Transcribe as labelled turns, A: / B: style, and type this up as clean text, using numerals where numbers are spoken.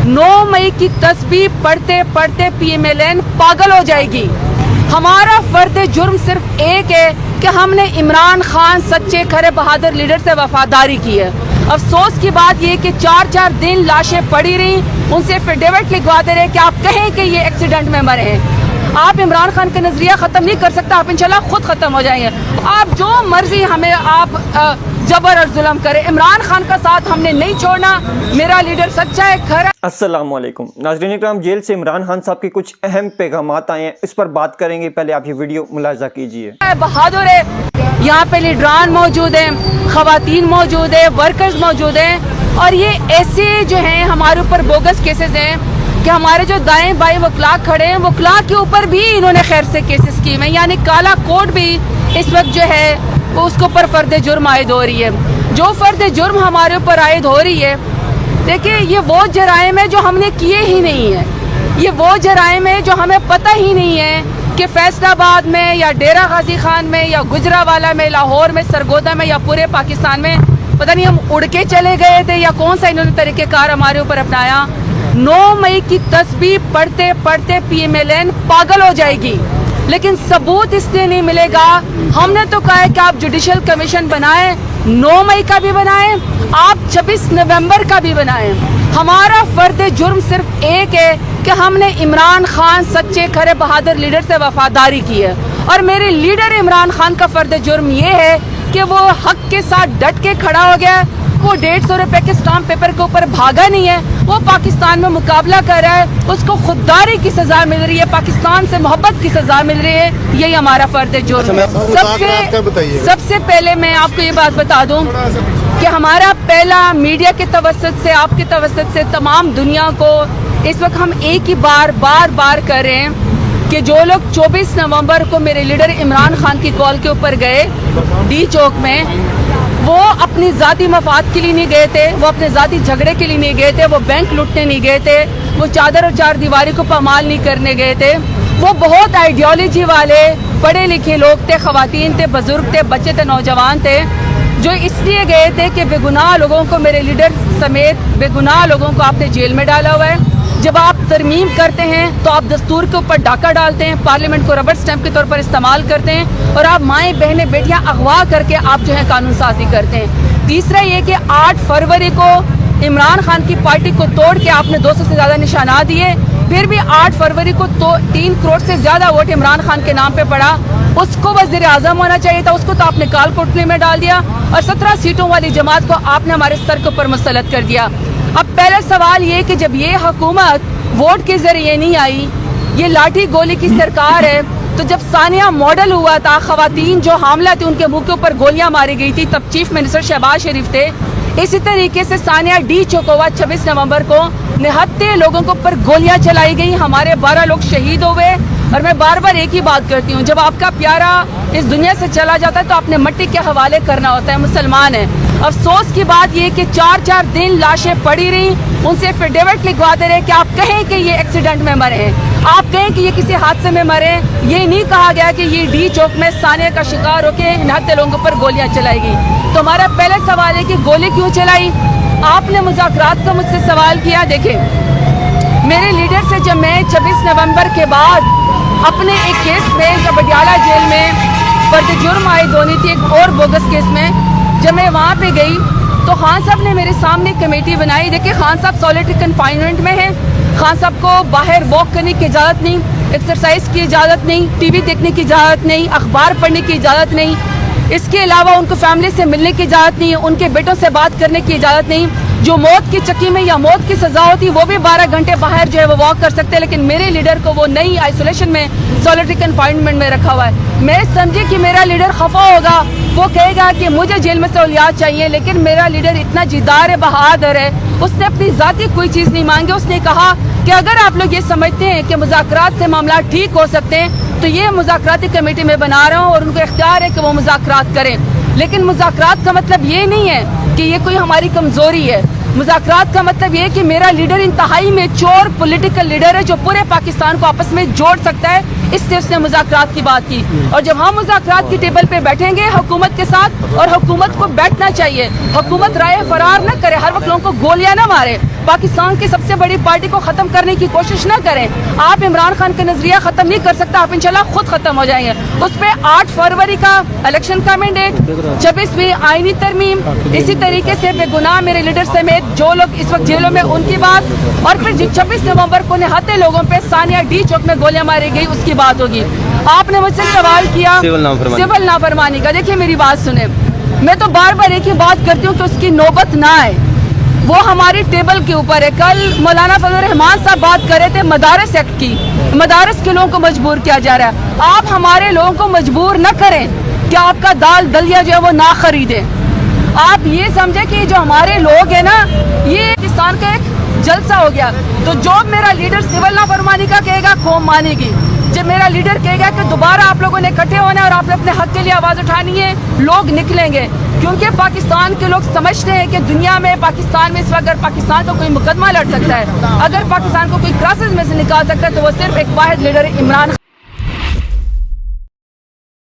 A: 9 मई की तस्बीह पढ़ते पढ़ते PMLN पागल हो जाएगी। हमारा फर्द जुर्म सिर्फ एक है कि हमने इमरान खान सच्चे खरे बहादुर लीडर से वफादारी की है। अफसोस की बात ये कि 4-4 दिन लाशें पड़ी रही, उनसे एफिडेविट लिखवाते रहे कि आप कहें कि ये एक्सीडेंट में मरे हैं। आप इमरान खान का नजरिया खत्म नहीं कर सकता, आप इंशाल्लाह खुद खत्म हो जाएंगे। आप जो मर्जी हमें आप जबर और जुल्म करें, इमरान खान का साथ हमने नहीं छोड़ना। मेरा लीडर सच्चा है, खरा।
B: अस्सलाम वालेकुम नाज़रीन इकराम, जेल से इमरान खान साहब के कुछ अहम पैगामात आए हैं, इस पर बात करेंगे। पहले आप ये वीडियो मुलाहिज़ा कीजिए।
A: बहादुर है, यहाँ पे लीडरान मौजूद हैं, खवातीन मौजूद है, वर्कर्स मौजूद हैं, और ये ऐसे जो हैं हमारे ऊपर बोगस केसेस हैं कि हमारे जो दाएं बाएं वकला खड़े हैं, वकला के ऊपर भी इन्होंने खैर से केसेस किए हैं। यानी काला कोड भी इस वक्त जो है वो उसके ऊपर फर्द जुर्म आयद हो रही है। जो फर्द जुर्म हमारे ऊपर आयद हो रही है, देखिए ये वो जराइम है जो हमने किए ही नहीं है। ये वो जराइम है जो हमें पता ही नहीं है कि फैसलाबाद में या डेरा गाजी खान में या गुजरावाला में, लाहौर में, सरगोदा में या पूरे पाकिस्तान में पता नहीं हम उड़ के चले गए थे या कौन सा इन्होंने तरीक़ेकार हमारे ऊपर अपनाया। 9 मई की तस्बीह पढ़ते पढ़ते PMLN पागल हो जाएगी, लेकिन सबूत इसलिए नहीं मिलेगा। हमने तो कहा है कि आप जुडिशल कमीशन बनाएं, 9 मई का भी बनाएं, आप 26 नवंबर का भी बनाएं। हमारा फर्द जुर्म सिर्फ एक है कि हमने इमरान खान सच्चे खरे बहादुर लीडर से वफादारी की है, और मेरे लीडर इमरान खान का फर्द जुर्म ये है कि वो हक के साथ डट के खड़ा हो गया। वो 150 रुपए के स्टाम्प पेपर के ऊपर भागा नहीं है, वो पाकिस्तान में मुकाबला कर रहा है, उसको खुददारी की सजा मिल रही है, पाकिस्तान से मोहब्बत की सजा मिल रही है। यही हमारा फर्ज है जुर्म। सबसे पहले मैं आपको ये बात बता दूं कि हमारा पहला मीडिया के तवस्सुत से, आपके तवस्सुत से तमाम दुनिया को इस वक्त हम एक ही बार बार कर रहे हैं कि जो लोग 24 नवंबर को मेरे लीडर इमरान खान की कॉल के ऊपर गए डी चौक में, वो अपनी ज़ाती मफाद के लिए नहीं गए थे, वो अपने ज़ाती झगड़े के लिए नहीं गए थे, वो बैंक लूटने नहीं गए थे, वो चादर और चार दीवारी को पामाल नहीं करने गए थे। वो बहुत आइडियोलॉजी वाले पढ़े लिखे लोग थे, खवातीन थे, बुजुर्ग थे, बच्चे थे, नौजवान थे, जो इसलिए गए थे कि बेगुनाह लोगों को, मेरे लीडर समेत बेगुनाह लोगों को आपने जेल में डाला हुआ है। जब आप तरमीम करते हैं तो आप दस्तूर के ऊपर डाका डालते हैं, पार्लियामेंट को रबर स्टैंप के तौर पर इस्तेमाल करते हैं, और आप माएँ बहनें बेटियां अगवा करके आप जो है कानून साजी करते हैं। तीसरा ये कि 8 फरवरी को इमरान खान की पार्टी को तोड़ के आपने 200 से ज़्यादा निशाना दिए, फिर भी 8 फरवरी को तो 3 करोड़ से ज़्यादा वोट इमरान खान के नाम पे पड़ा। उसको वज़ीर आज़म होना चाहिए था, उसको तो आपने काल कोठरी में डाल दिया, और 17 सीटों वाली जमात को आपने हमारे सर के ऊपर मुसल्लत कर दिया। अब पहला सवाल ये कि जब ये हुकूमत वोट के जरिए नहीं आई, ये लाठी गोली की सरकार है, तो जब सानिया मॉडल हुआ था, खवातीन जो हामला थी उनके मुंह के ऊपर गोलियां मारी गई थी, तब चीफ मिनिस्टर शहबाज शरीफ थे। इसी तरीके से सानिया डी चौक हुआ 26 नवंबर को, निहत्ते लोगों के ऊपर गोलियां चलाई गई, हमारे 12 लोग शहीद हो गए। और मैं बार बार एक ही बात करती हूँ, जब आपका प्यारा इस दुनिया से चला जाता है तो आपने मिट्टी के हवाले करना होता है, मुसलमान है। अफसोस की बात ये कि 4-4 दिन लाशें पड़ी रही, उनसे एफिडेविट लिखवाते रहे कि आप कहें कि ये एक्सीडेंट में मरे हैं, आप कहें कि ये किसी हादसे में मरे हैं। ये नहीं कहा गया कि ये डी चौक में सानिया का शिकार होकर निहत्ते लोगों के ऊपर गोलियां चलाएगी। तो हमारा पहला सवाल है कि गोली क्यों चलाई? आपने मुज़ाकरात का मुझसे सवाल किया। देखें, मेरे लीडर से जब मैं 26 नवंबर के बाद अपने एक केस में जब पटियाला जेल में फर्द जुर्म आयद होनी थी, एक और बोगस केस में, जब मैं वहाँ पे गई तो खान साहब ने मेरे सामने कमेटी बनाई। देखिए, खान साहब सॉलिटरी कन्फाइनमेंट में हैं, खान साहब को बाहर वॉक करने की इजाज़त नहीं, एक्सरसाइज की इजाज़त नहीं, टीवी देखने की इजाज़त नहीं, अखबार पढ़ने की इजाज़त नहीं, इसके अलावा उनको फैमिली से मिलने की इजाज़त नहीं, उनके बेटों से बात करने की इजाज़त नहीं। जो मौत की चक्की में या मौत की सजा होती वो भी 12 घंटे बाहर जो है वो वॉक कर सकते हैं, लेकिन मेरे लीडर को वो नई आइसोलेशन में, सॉलिटरी कन्फाइनमेंट में रखा हुआ है। मैं समझे कि मेरा लीडर खफा होगा, वो कहेगा कि मुझे जेल में सहूलियात चाहिए, लेकिन मेरा लीडर इतना जिद्दार बहादुर है, उसने अपनी जाती कोई चीज़ नहीं मांगी। उसने कहा कि अगर आप लोग ये समझते हैं कि मुज़ाकरात से मामला ठीक हो सकते हैं तो ये मुज़ाकराती कमेटी में बना रहा हूँ, और उनको इख्तियार है कि वो मुज़ाकरात करें। लेकिन मुज़ाकरात का मतलब ये नहीं है कि ये कोई हमारी कमज़ोरी है। मुज़ाकरात का मतलब ये कि मेरा लीडर इंतहाई में चोर पॉलिटिकल लीडर है जो पूरे पाकिस्तान को आपस में जोड़ सकता है, इससे उसने मुज़ाकरात की बात की। और जब हम मुज़ाकरात की टेबल पे बैठेंगे हुकूमत के साथ, और हुकूमत को बैठना चाहिए, हुकूमत राय फरार न करे, हर वक्त लोगों को गोलियां न मारे, पाकिस्तान की सबसे बड़ी पार्टी को ख़त्म करने की कोशिश ना करें। आप इमरान खान का नजरिया ख़त्म नहीं कर सकता, आप इंशाल्लाह खुद ख़त्म हो जाएंगे। उस पर 8 फरवरी का इलेक्शन का मैंडेट, 26वीं आईनी तरमीम, इसी तरीके से बेगुनाह मेरे लीडर समेत जो लोग इस वक्त जेलों में उनकी बात, और फिर 26 नवंबर को निहत्थे लोगों पे सानिया डी चौक में गोलियां मारी गई उसकी बात होगी। आपने मुझसे सवाल किया सिविल नाफरमानी का। देखिए मेरी बात सुने, मैं तो बार बार एक ही बात करती हूँ कि उसकी नौबत ना आए, वो हमारी टेबल के ऊपर है। कल मौलाना फजल रहमान साहब बात कर रहे थे मदारस एक्ट की, मदारस के लोगों को मजबूर किया जा रहा है। आप हमारे लोगों को मजबूर न करें कि आपका दाल दलिया जो है वो ना खरीदें। आप ये समझे कि जो हमारे लोग हैं ना, ये पाकिस्तान का एक जलसा हो गया। तो जो मेरा लीडर सिविल नाफरमानी का कहेगा कौम मानेगी, जब मेरा लीडर कहेगा कि दोबारा आप लोगों ने इकट्ठे होना है और आपने अपने हक के लिए आवाज़ उठानी है, लोग निकलेंगे। क्योंकि पाकिस्तान के लोग समझते हैं कि दुनिया में पाकिस्तान में इस वक्त अगर पाकिस्तान को कोई मुकदमा लड़ सकता है, अगर पाकिस्तान को कोई क्राइसिस में से निकाल सकता है, तो वो सिर्फ एक वाहिद लीडर इमरान